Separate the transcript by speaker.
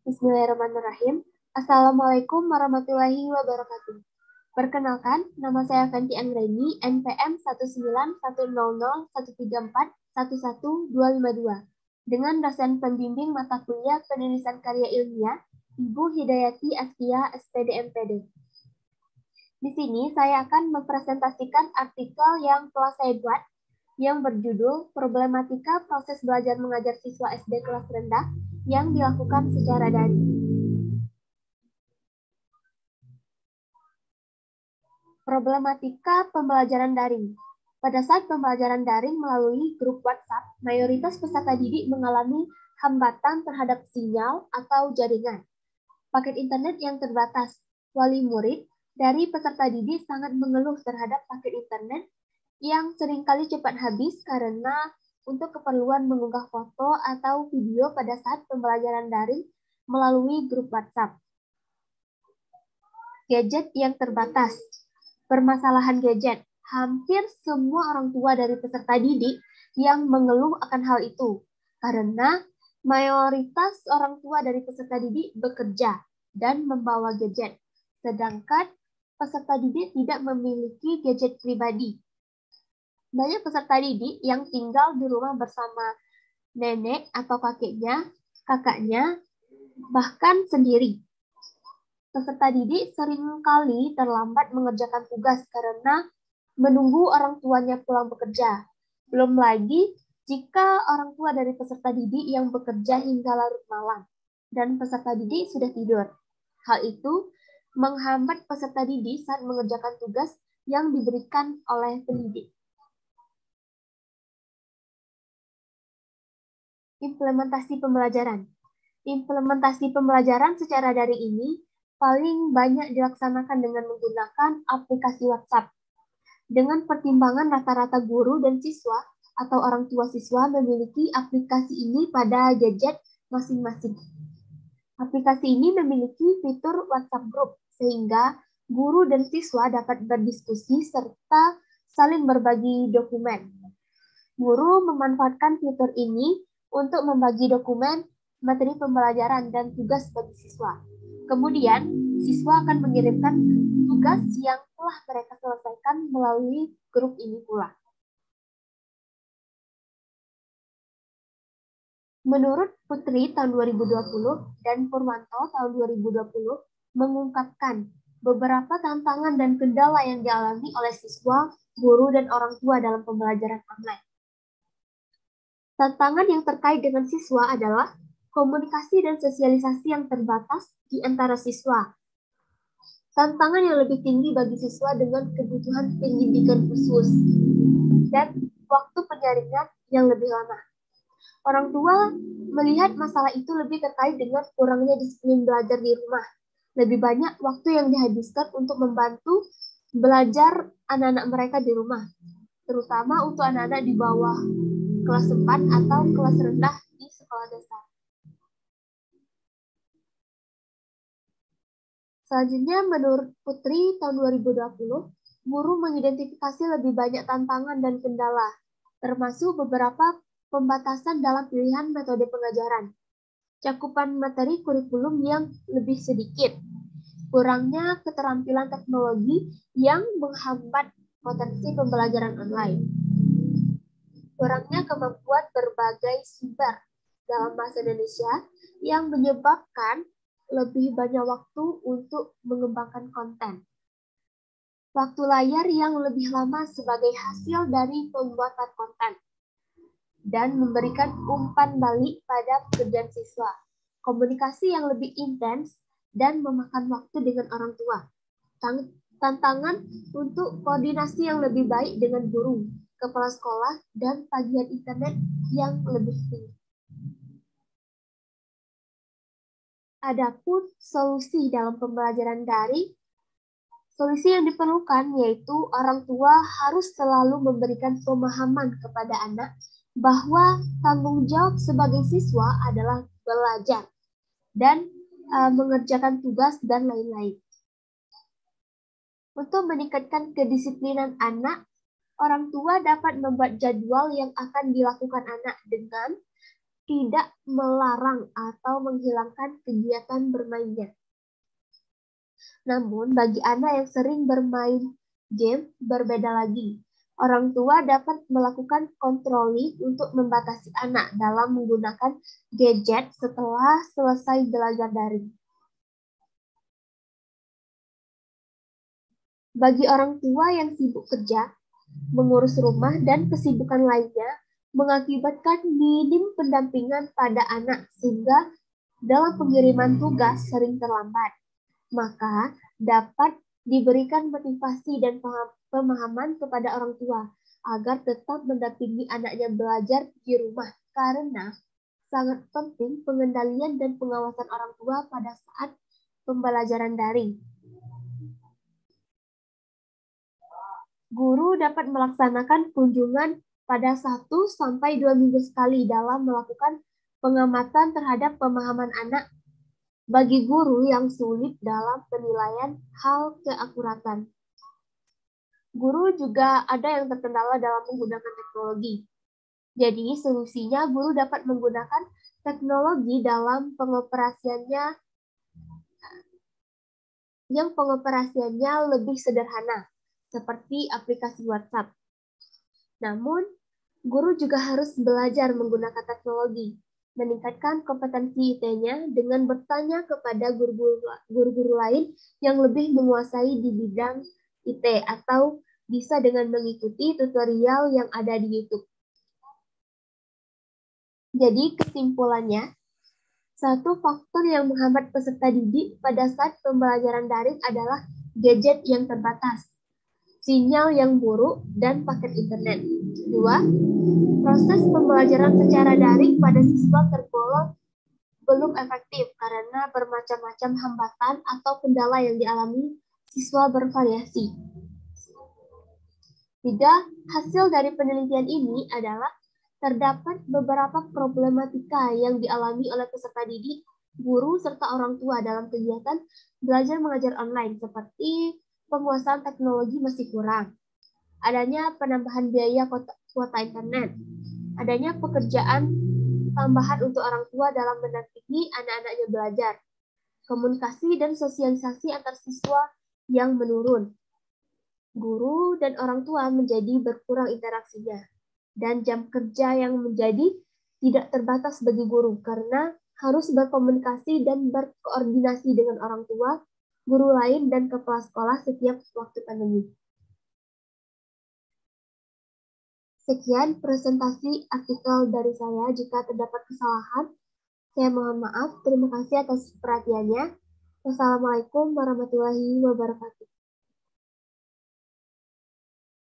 Speaker 1: Bismillahirrahmanirrahim. Assalamualaikum warahmatullahi wabarakatuh. Perkenalkan, nama saya Fenty Anggreni, NPM 1910013411252, dengan dosen pembimbing mata kuliah penulisan karya ilmiah, Ibu Hidayati Askia, SPD MPD. Di sini saya akan mempresentasikan artikel yang telah saya buat yang berjudul Problematika Proses Belajar Mengajar Siswa SD Kelas Rendah yang dilakukan secara daring. Problematika pembelajaran daring. Pada saat pembelajaran daring melalui grup WhatsApp, mayoritas peserta didik mengalami hambatan terhadap sinyal atau jaringan, paket internet yang terbatas. Wali murid dari peserta didik sangat mengeluh terhadap paket internet yang seringkali cepat habis karena untuk keperluan mengunggah foto atau video pada saat pembelajaran daring melalui grup WhatsApp. Gadget yang terbatas. Permasalahan gadget. Hampir semua orang tua dari peserta didik yang mengeluh akan hal itu karena mayoritas orang tua dari peserta didik bekerja dan membawa gadget, sedangkan peserta didik tidak memiliki gadget pribadi. Banyak peserta didik yang tinggal di rumah bersama nenek atau kakaknya, bahkan sendiri. Peserta didik seringkali terlambat mengerjakan tugas karena menunggu orang tuanya pulang bekerja. Belum lagi jika orang tua dari peserta didik yang bekerja hingga larut malam dan peserta didik sudah tidur. Hal itu menghambat peserta didik saat mengerjakan tugas yang diberikan oleh pendidik. Implementasi pembelajaran. Implementasi pembelajaran secara daring ini paling banyak dilaksanakan dengan menggunakan aplikasi WhatsApp. Dengan pertimbangan rata-rata guru dan siswa atau orang tua siswa memiliki aplikasi ini pada gadget masing-masing. Aplikasi ini memiliki fitur WhatsApp Group, sehingga guru dan siswa dapat berdiskusi serta saling berbagi dokumen. Guru memanfaatkan fitur ini untuk membagi dokumen, materi pembelajaran, dan tugas bagi siswa. Kemudian, siswa akan mengirimkan tugas yang telah mereka selesaikan melalui grup ini pula. Menurut Putri tahun 2020 dan Purwanto tahun 2020 mengungkapkan beberapa tantangan dan kendala yang dialami oleh siswa, guru, dan orang tua dalam pembelajaran online. Tantangan yang terkait dengan siswa adalah komunikasi dan sosialisasi yang terbatas di antara siswa. Tantangan yang lebih tinggi bagi siswa dengan kebutuhan pendidikan khusus dan waktu penyaringan yang lebih lama. Orang tua melihat masalah itu lebih terkait dengan kurangnya disiplin belajar di rumah. Lebih banyak waktu yang dihabiskan untuk membantu belajar anak-anak mereka di rumah, terutama untuk anak-anak di bawah kelas 4 atau kelas rendah di sekolah dasar. Selanjutnya, menurut Putri tahun 2020, guru mengidentifikasi lebih banyak tantangan dan kendala, termasuk beberapa pembatasan dalam pilihan metode pengajaran, cakupan materi kurikulum yang lebih sedikit, kurangnya keterampilan teknologi yang menghambat potensi pembelajaran online, kurangnya kemampuan berbagai sumber dalam bahasa Indonesia yang menyebabkan lebih banyak waktu untuk mengembangkan konten. Waktu layar yang lebih lama sebagai hasil dari pembuatan konten dan memberikan umpan balik pada pekerjaan siswa. Komunikasi yang lebih intens dan memakan waktu dengan orang tua. Tantangan untuk koordinasi yang lebih baik dengan guru, kepala sekolah, dan tagihan internet yang lebih tinggi. Adapun solusi dalam pembelajaran daring, solusi yang diperlukan yaitu orang tua harus selalu memberikan pemahaman kepada anak bahwa tanggung jawab sebagai siswa adalah belajar dan mengerjakan tugas dan lain-lain. Untuk meningkatkan kedisiplinan anak, orang tua dapat membuat jadwal yang akan dilakukan anak dengan tidak melarang atau menghilangkan kegiatan bermainnya. Namun, bagi anak yang sering bermain game, berbeda lagi. Orang tua dapat melakukan kontroli untuk membatasi anak dalam menggunakan gadget setelah selesai belajar daring. Bagi orang tua yang sibuk kerja, mengurus rumah, dan kesibukan lainnya, mengakibatkan minim pendampingan pada anak sehingga dalam pengiriman tugas sering terlambat. Maka dapat diberikan motivasi dan pemahaman kepada orang tua agar tetap mendampingi anaknya belajar di rumah karena sangat penting pengendalian dan pengawasan orang tua pada saat pembelajaran daring. Guru dapat melaksanakan kunjungan pada 1-2 minggu sekali dalam melakukan pengamatan terhadap pemahaman anak bagi guru yang sulit dalam penilaian hal keakuratan. Guru juga ada yang terkendala dalam menggunakan teknologi. Jadi, solusinya guru dapat menggunakan teknologi dalam pengoperasiannya yang pengoperasiannya lebih sederhana, seperti aplikasi WhatsApp. Namun, guru juga harus belajar menggunakan teknologi, meningkatkan kompetensi IT-nya dengan bertanya kepada guru-guru lain yang lebih menguasai di bidang IT atau bisa dengan mengikuti tutorial yang ada di YouTube. Jadi kesimpulannya, satu faktor yang menghambat peserta didik pada saat pembelajaran daring adalah gadget yang terbatas, sinyal yang buruk, dan paket internet. 2. Proses pembelajaran secara daring pada siswa tergolong belum efektif karena bermacam-macam hambatan atau kendala yang dialami siswa bervariasi. 3. Hasil dari penelitian ini adalah terdapat beberapa problematika yang dialami oleh peserta didik, guru, serta orang tua dalam kegiatan belajar mengajar online seperti penguasaan teknologi masih kurang, adanya penambahan biaya kuota internet, adanya pekerjaan tambahan untuk orang tua dalam mendampingi anak-anaknya belajar, komunikasi dan sosialisasi antar siswa yang menurun, guru dan orang tua menjadi berkurang interaksinya, dan jam kerja yang menjadi tidak terbatas bagi guru karena harus berkomunikasi dan berkoordinasi dengan orang tua, guru lain, dan kepala sekolah setiap waktu pandemi. Sekian presentasi artikel dari saya. Jika terdapat kesalahan, saya mohon maaf. Terima kasih atas perhatiannya. Wassalamualaikum warahmatullahi wabarakatuh.